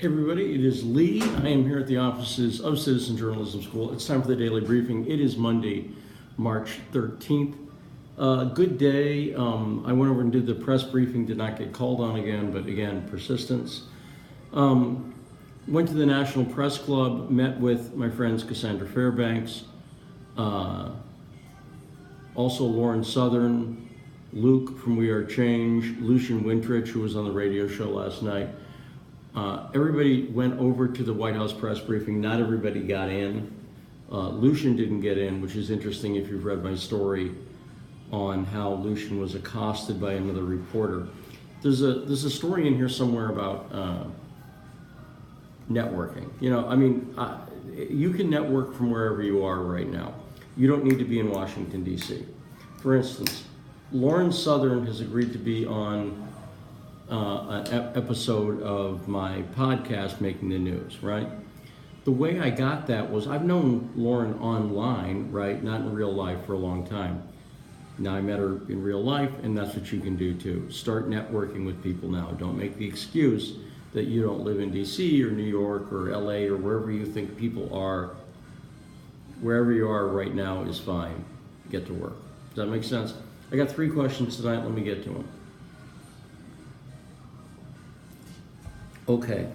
Hey everybody, it is Lee. I am here at the offices of Citizen Journalism School. It's time for the daily briefing. It is Monday, March 13th. Good day. I went over and did the press briefing, did not get called on again, but again, persistence. Went to the National Press Club, met with my friends Cassandra Fairbanks, also Lauren Southern, Luke from We Are Change, Lucian Wintrich, who was on the radio show last night. Everybody went over to the White House press briefing. Not everybody got in. Lucian didn't get in, which is interesting if you've read my story on how Lucian was accosted by another reporter. There's a story in here somewhere about networking. You can network from wherever you are right now. You don't need to be in Washington, D.C. For instance, Lauren Southern has agreed to be on an episode of my podcast, Making the News, right? The way I got that was I've known Lauren online, right? Not in real life for a long time. Now I met her in real life, and that's what you can do too. Start networking with people now. Don't make the excuse that you don't live in DC or New York or LA or wherever you think people are. Wherever you are right now is fine. Get to work. Does that make sense? I got 3 questions tonight. Let me get to them. Okay.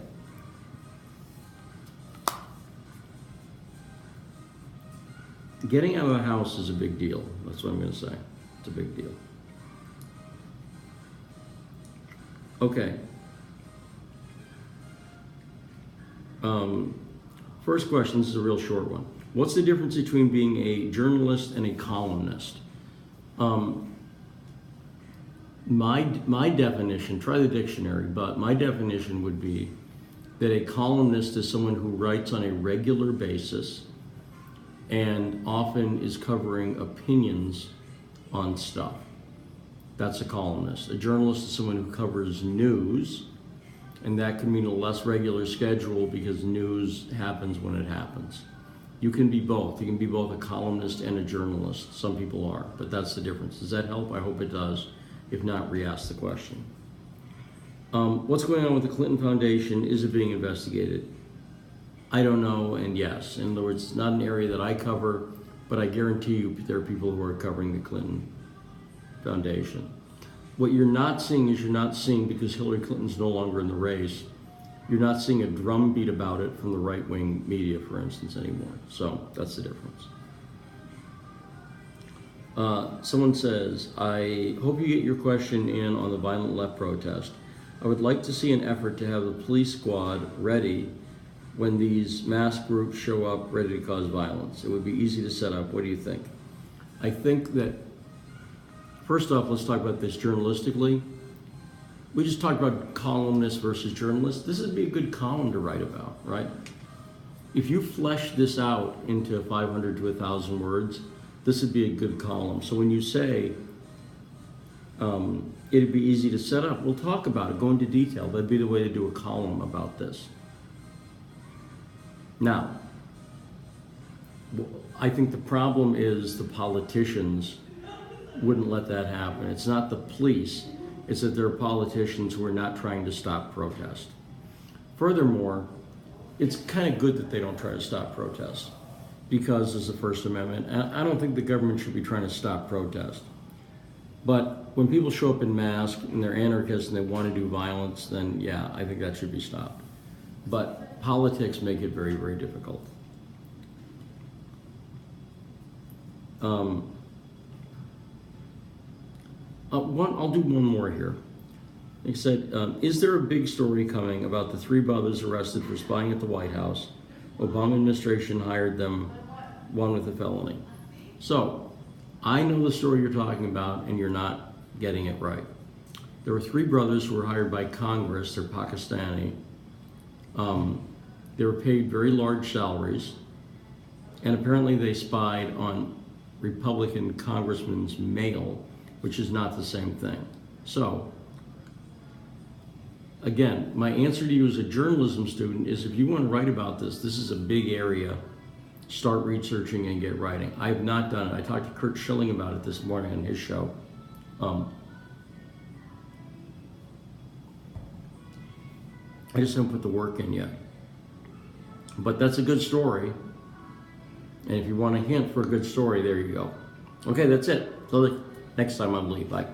Getting out of the house is a big deal. That's what I'm going to say. It's a big deal. Okay. First question, this is a real short one. What's the difference between being a journalist and a columnist? My definition, try the dictionary, but my definition would be that a columnist is someone who writes on a regular basis and often is covering opinions on stuff. That's a columnist. A journalist is someone who covers news, and that can mean a less regular schedule because news happens when it happens. You can be both. You can be both a columnist and a journalist. Some people are, but that's the difference. Does that help? I hope it does. If not, re-ask the question. What's going on with the Clinton Foundation? Is it being investigated? I don't know, and yes. In other words, it's not an area that I cover, but I guarantee you there are people who are covering the Clinton Foundation. What you're not seeing is because Hillary Clinton's no longer in the race, you're not seeing a drumbeat about it from the right-wing media, for instance, anymore. So that's the difference. Someone says, I hope you get your question in on the violent left protest. I would like to see an effort to have the police squad ready when these mass groups show up ready to cause violence. It would be easy to set up. What do you think? I think that, first off, let's talk about this journalistically. We just talked about columnists versus journalists. This would be a good column to write about, right? If you flesh this out into 500 to 1,000 words, this would be a good column. So when you say it'd be easy to set up, we'll talk about it, go into detail. That'd be the way to do a column about this. Now, I think the problem is the politicians wouldn't let that happen. It's not the police, it's that there are politicians who are not trying to stop protest. Furthermore, it's kind of good that they don't try to stop protest, because there's the First Amendment. And I don't think the government should be trying to stop protest. But when people show up in masks and they're anarchists and they want to do violence, then yeah, I think that should be stopped. But politics make it very, very difficult. I'll do one more here. He said, is there a big story coming about the 3 brothers arrested for spying at the White House? Obama administration hired them, one with a felony. So, I know the story you're talking about, and you're not getting it right. There were 3 brothers who were hired by Congress. They're Pakistani. They were paid very large salaries, and apparently they spied on Republican congressmen's mail, which is not the same thing. So, again, my answer to you as a journalism student is if you want to write about this, this is a big area. Start researching and get writing. I have not done it. I talked to Kurt Schilling about it this morning on his show. I just haven't put the work in yet. But that's a good story. And if you want a hint for a good story, there you go. Okay, that's it. So next time I'm leave. Bye.